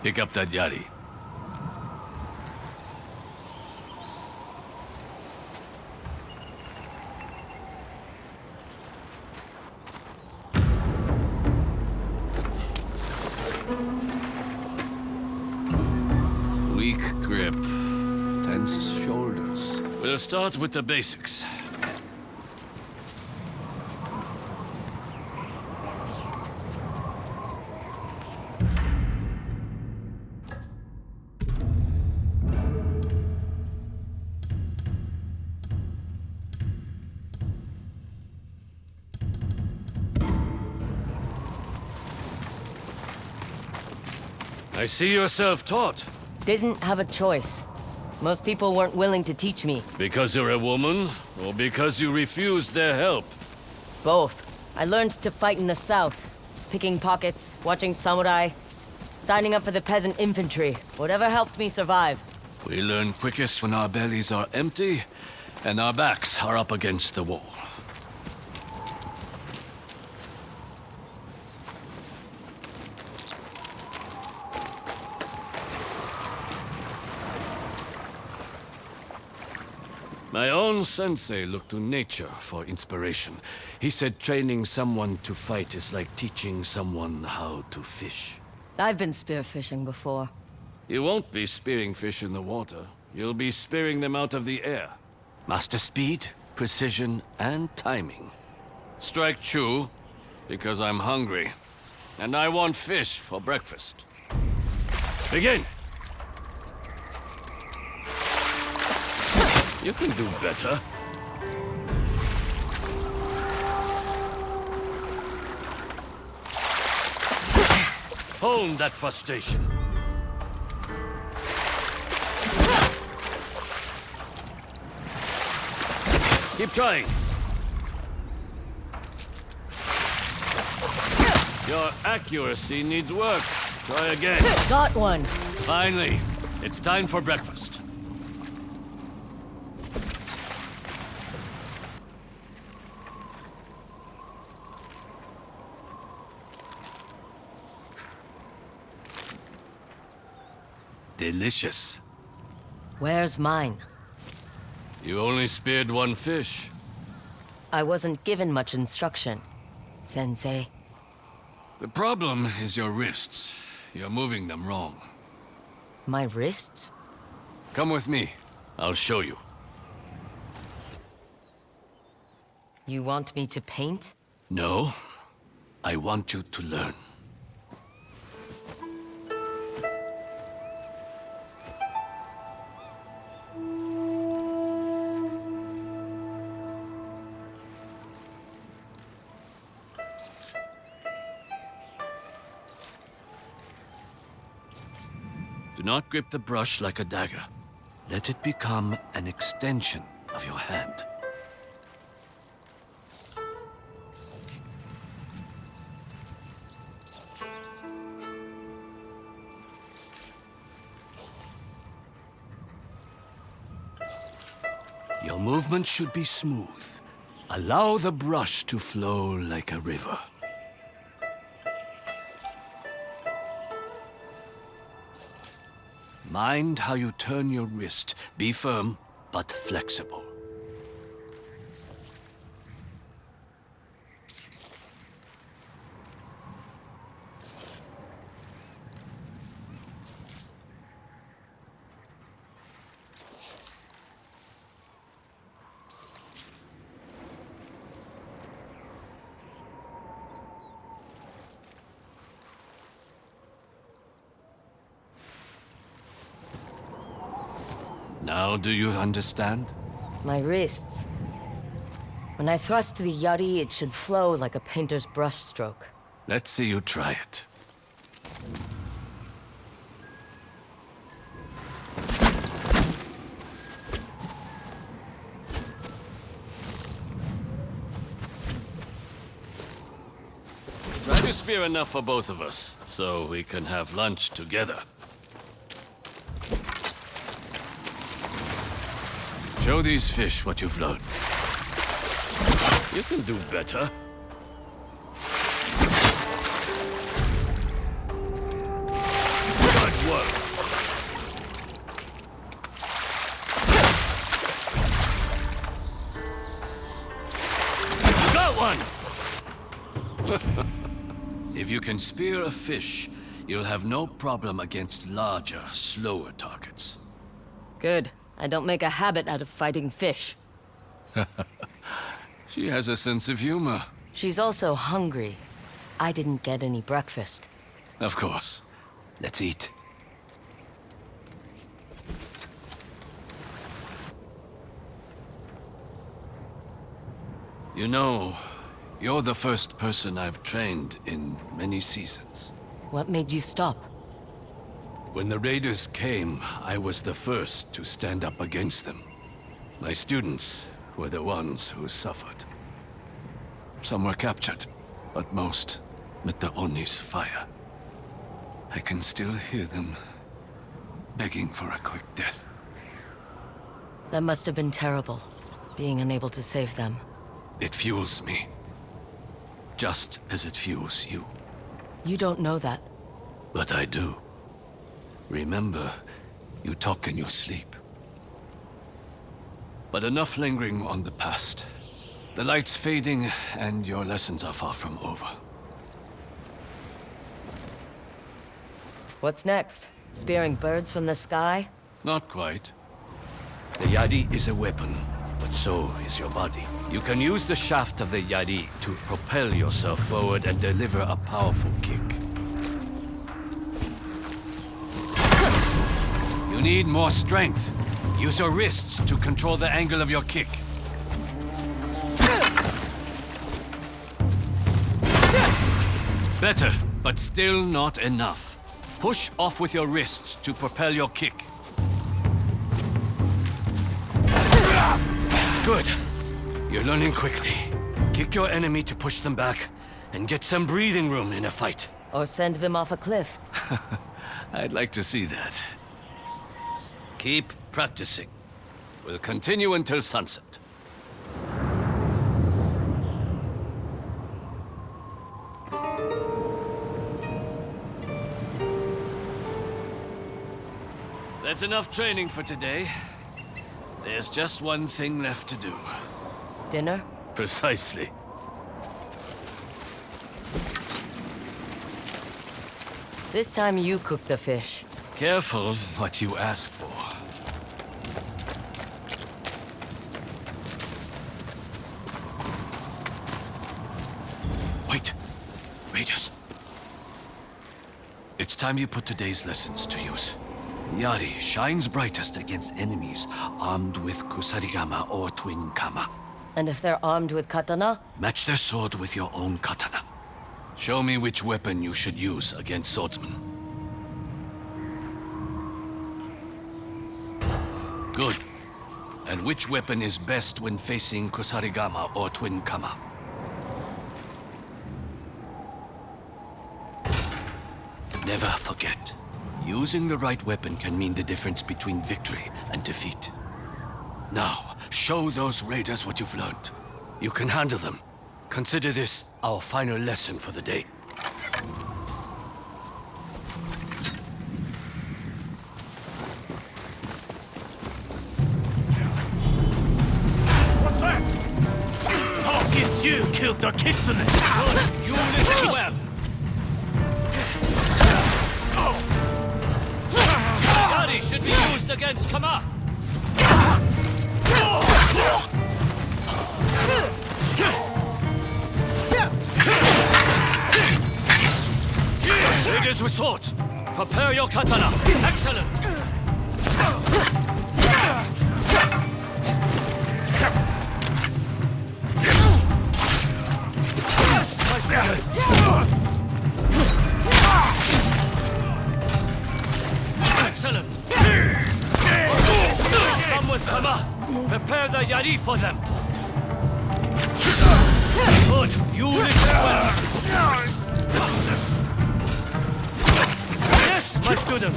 Pick up that Yari. Weak grip. Tense shoulders. We'll start with the basics. I see you're self-taught. Didn't have a choice. Most people weren't willing to teach me. Because you're a woman, or because you refused their help? Both. I learned to fight in the south. Picking pockets, watching samurai, signing up for the peasant infantry. Whatever helped me survive. We learn quickest when our bellies are empty, and our backs are up against the wall. My own sensei looked to nature for inspiration. He said training someone to fight is like teaching someone how to fish. I've been spearfishing before. You won't be spearing fish in the water. You'll be spearing them out of the air. Master speed, precision, and timing. Strike true, because I'm hungry. And I want fish for breakfast. Begin! You can do better. Hone that frustration. Keep trying. Your accuracy needs work. Try again. Got one. Finally, it's time for breakfast. Delicious. Where's mine? You only speared one fish. I wasn't given much instruction, Sensei. The problem is your wrists. You're moving them wrong. My wrists? Come with me. I'll show you. You want me to paint? No. I want you to learn. Do not grip the brush like a dagger. Let it become an extension of your hand. Your movement should be smooth. Allow the brush to flow like a river. Mind how you turn your wrist. Be firm, but flexible. Now do you understand? My wrists. When I thrust the Yari, it should flow like a painter's brushstroke. Let's see you try it. Try to spear enough for both of us, so we can have lunch together. Show these fish what you've learned. You can do better. Good. can spear a fish, you'll have no problem against larger, slower targets. Good. I don't make a habit out of fighting fish. She has a sense of humor. She's also hungry. I didn't get any breakfast. Of course. Let's eat. You know, you're the first person I've trained in many seasons. What made you stop? When the raiders came, I was the first to stand up against them. My students were the ones who suffered. Some were captured, but most met the Oni's fire. I can still hear them begging for a quick death. That must have been terrible, being unable to save them. It fuels me. Just as it fuels you. You don't know that. But I do. Remember, you talk in your sleep. But enough lingering on the past. The light's fading, and your lessons are far from over. What's next? Spearing birds from the sky? Not quite. The Yari is a weapon, but so is your body. You can use the shaft of the Yari to propel yourself forward and deliver a powerful kick. You need more strength. Use your wrists to control the angle of your kick. Better, but still not enough. Push off with your wrists to propel your kick. Good. You're learning quickly. Kick your enemy to push them back, and get some breathing room in a fight. Or send them off a cliff? I'd like to see that. Keep practicing. We'll continue until sunset. That's enough training for today. There's just one thing left to do. Dinner? Precisely. This time you cook the fish. Careful what you ask for. Wait. Raiders. It's time you put today's lessons to use. Yari shines brightest against enemies armed with kusarigama or twin kama. And if they're armed with katana? Match their sword with your own katana. Show me which weapon you should use against swordsmen. Good. And which weapon is best when facing kusarigama or twin kama? Never forget. Using the right weapon can mean the difference between victory and defeat. Now, show those raiders what you've learned. You can handle them. Consider this our final lesson for the day. What's that? Oh, it's you killed the kitsune! You listen well. Yari should be used against Kama. Raiders with swords. Prepare your katana. Excellent. Excellent. Come with Kama. Prepare the Yari for them. Good. You listen well. Yes, my student.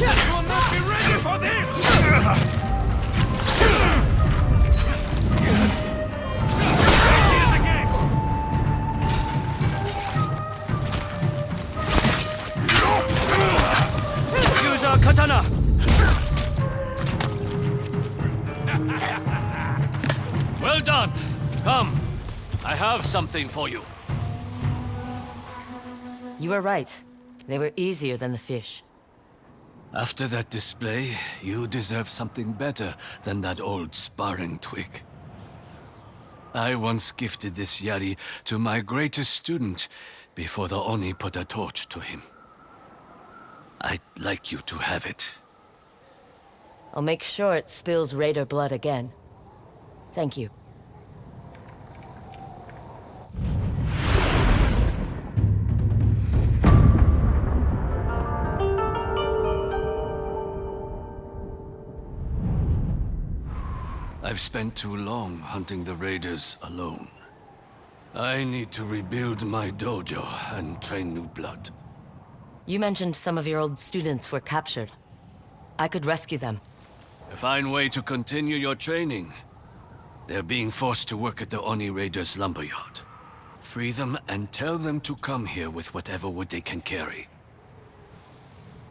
You will not be ready for this! Use our katana. Well done! Come, I have something for you. You were right. They were easier than the fish. After that display, you deserve something better than that old sparring twig. I once gifted this Yari to my greatest student before the Oni put a torch to him. I'd like you to have it. I'll make sure it spills Raider blood again. Thank you. I've spent too long hunting the raiders alone. I need to rebuild my dojo and train new blood. You mentioned some of your old students were captured. I could rescue them. A fine way to continue your training. They're being forced to work at the Oni Raiders' lumberyard. Free them and tell them to come here with whatever wood they can carry.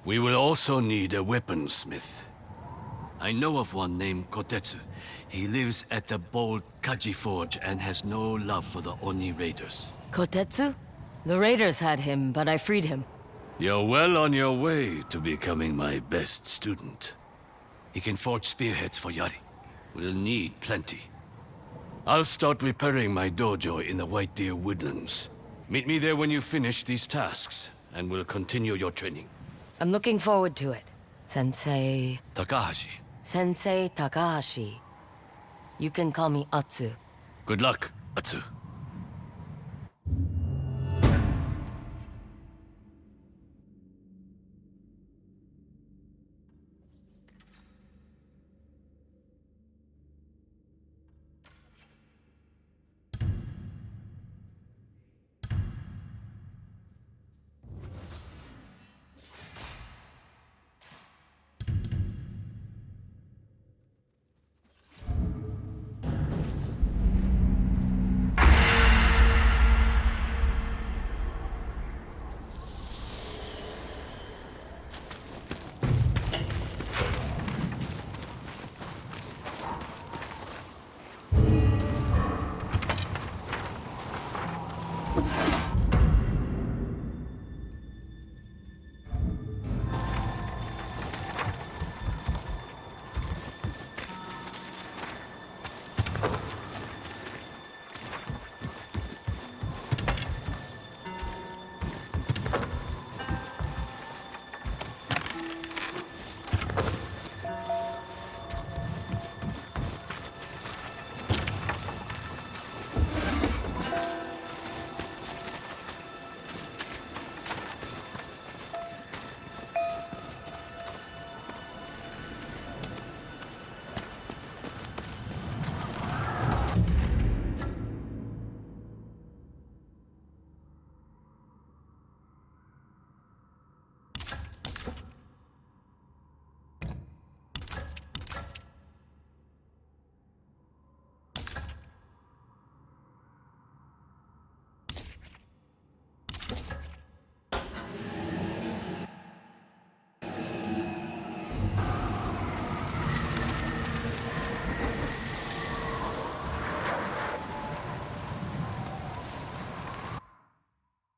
We will also need a weaponsmith. I know of one named Kotetsu. He lives at the bold Kaji Forge and has no love for the Oni Raiders. Kotetsu? The Raiders had him, but I freed him. You're well on your way to becoming my best student. He can forge spearheads for Yari. We'll need plenty. I'll start repairing my dojo in the White Deer Woodlands. Meet me there when you finish these tasks, and we'll continue your training. I'm looking forward to it. Sensei... Takahashi. Sensei Takahashi. You can call me Atsu. Good luck, Atsu.